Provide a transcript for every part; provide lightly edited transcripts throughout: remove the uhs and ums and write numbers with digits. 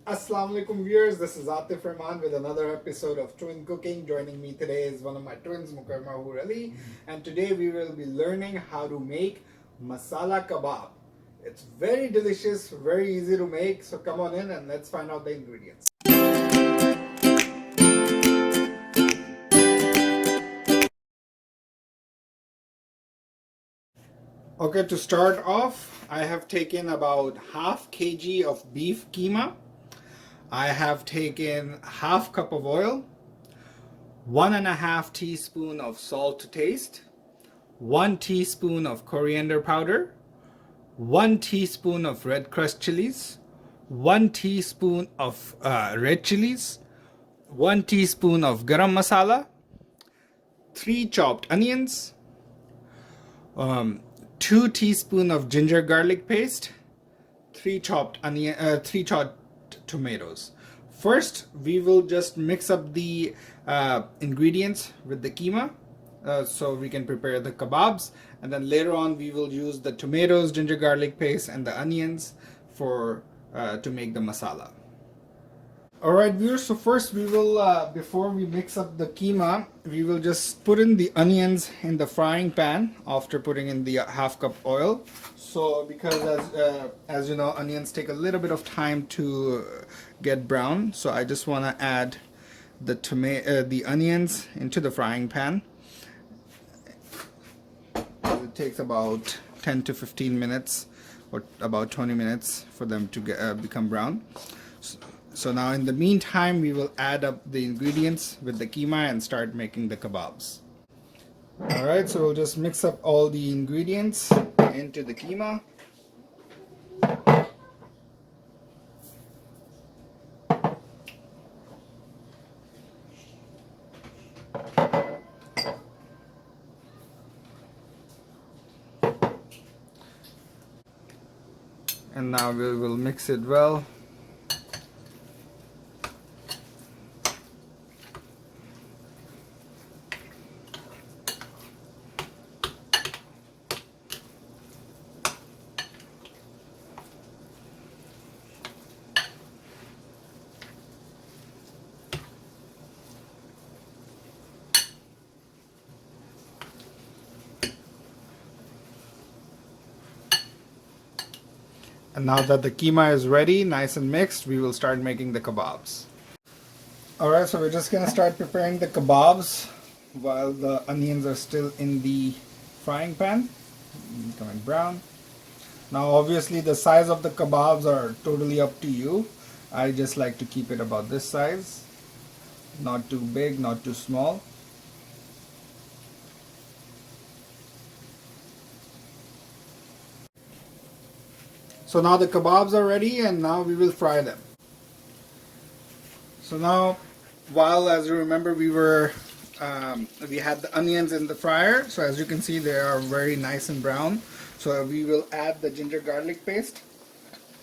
Assalamu alaikum viewers, this is Atif Rehman with another episode of Twin Cooking. Joining me today is one of my twins, Mukarma Ali, and today we will be learning how to make masala kebab. It's very delicious, very easy to make, so come on in and let's find out the ingredients. Okay, to start off, I have taken about half kg of beef keema. I have taken half cup of oil, 1.5 teaspoon of salt to taste, 1 teaspoon of coriander powder, 1 teaspoon of red crushed chilies, 1 teaspoon of red chilies, 1 teaspoon of garam masala, 3 chopped onions, 2 teaspoon of ginger garlic paste, 3 chopped tomatoes. First, we will just mix up the ingredients with the keema so we can prepare the kebabs, and then later on we will use the tomatoes, ginger garlic paste and the onions for to make the masala. Alright viewers, so first we will, before we mix up the keema, we will just put in the onions in the frying pan after putting in the half cup oil. So because as you know, onions take a little bit of time to get brown, so I just want to add the onions into the frying pan. It takes about 10 to 15 minutes or about 20 minutes for them to become brown. So now in the meantime, we will add up the ingredients with the keema and start making the kebabs. Alright, so we'll just mix up all the ingredients into the keema. And now we will mix it well. And now that the keema is ready, nice and mixed, we will start making the kebabs. Alright, so we're just going to start preparing the kebabs while the onions are still in the frying pan, becoming brown. Now obviously the size of the kebabs are totally up to you. I just like to keep it about this size. Not too big, not too small. So now the kebabs are ready and now we will fry them. So now, while as you remember we had the onions in the fryer, so as you can see they are very nice and brown. So we will add the ginger garlic paste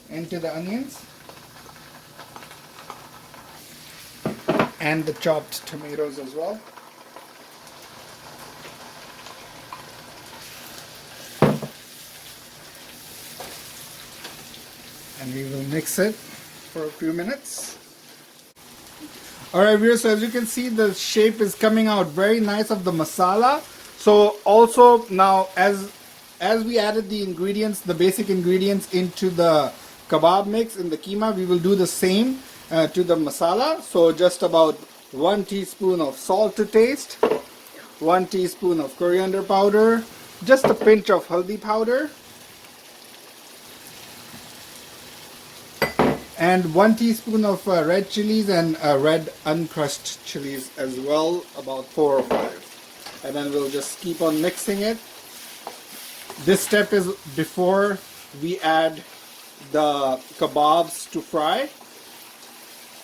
into the onions and the chopped tomatoes as well. And we will mix it for a few minutes. Alright viewers, so as you can see the shape is coming out very nice of the masala. So also now as we added the ingredients, the basic ingredients into the kebab mix in the keema, we will do the same to the masala. So just about 1 teaspoon of salt to taste, 1 teaspoon of coriander powder, just a pinch of haldi powder, and 1 teaspoon of red chilies and red uncrushed chilies as well, about 4 or 5. And then we'll just keep on mixing it. This step is before we add the kebabs to fry.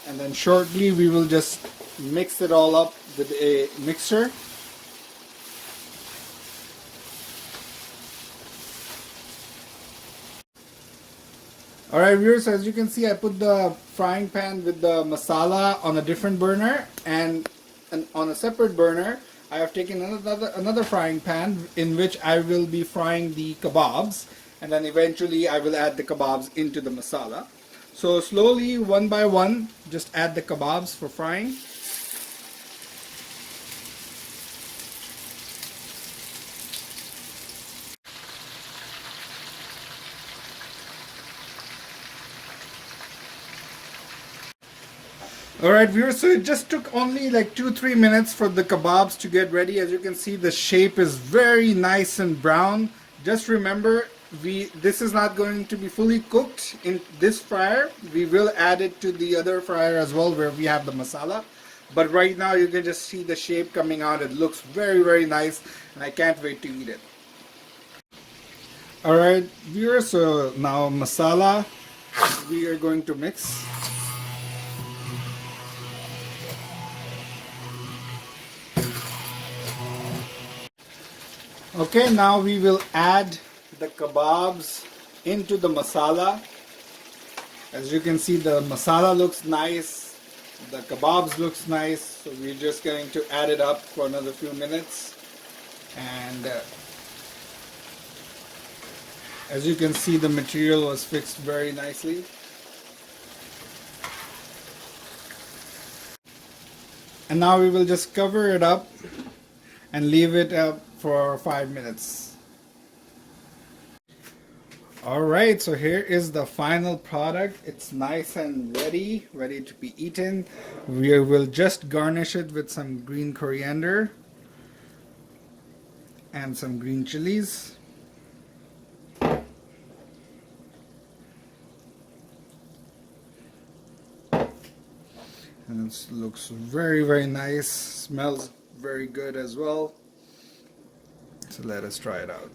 And then shortly we will just mix it all up with a mixer. Alright viewers, as you can see I put the frying pan with the masala on a different burner, and on a separate burner I have taken another frying pan in which I will be frying the kebabs, and then eventually I will add the kebabs into the masala. So slowly, one by one, just add the kebabs for frying. Alright viewers, so it just took only like 2-3 minutes for the kebabs to get ready. As you can see, the shape is very nice and brown. Just remember, this is not going to be fully cooked in this fryer. We will add it to the other fryer as well, where we have the masala. But right now you can just see the shape coming out. It looks very nice, and I can't wait to eat it. Alright viewers, so now masala we are going to mix. Okay, now we will add the kebabs into the masala. As you can see, the masala looks nice, the kebabs looks nice, so we're just going to add it up for another few minutes. And as you can see, the material was fixed very nicely. And now we will just cover it up and leave it up for 5 minutes. Alright, so here is the final product. It's nice and ready to be eaten. We will just garnish it with some green coriander and some green chilies. And it looks very nice, smells very good as well. So let us try it out.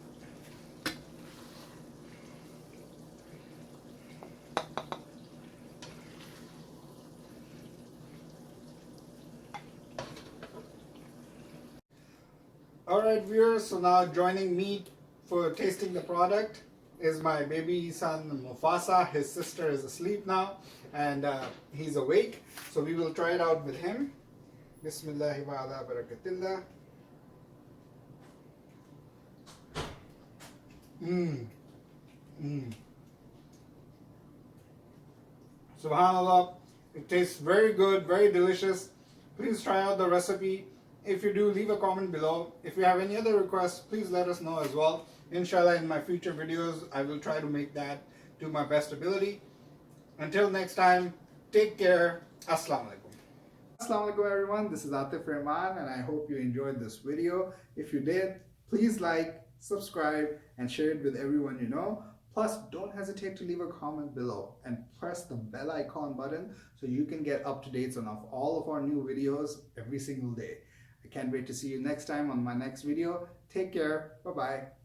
Alright viewers, so now joining me for tasting the product is my baby son Mufasa. His sister is asleep now and he's awake. So we will try it out with him. Bismillahi wa ala barakatillah. Subhanallah, it tastes very good, very delicious. Please try out the recipe. If you do, leave a comment below. If you have any other requests, please let us know as well. Inshallah, in my future videos, I will try to make that to my best ability. Until next time, take care. Assalamu alaikum. Assalamu alaikum everyone, this is Atif Rehman and I hope you enjoyed this video. If you did, please like, subscribe and share it with everyone you know. Plus, don't hesitate to leave a comment below and press the bell icon button so you can get up-to-dates on all of our new videos every single day. I can't wait to see you next time on my next video. Take care. Bye-bye.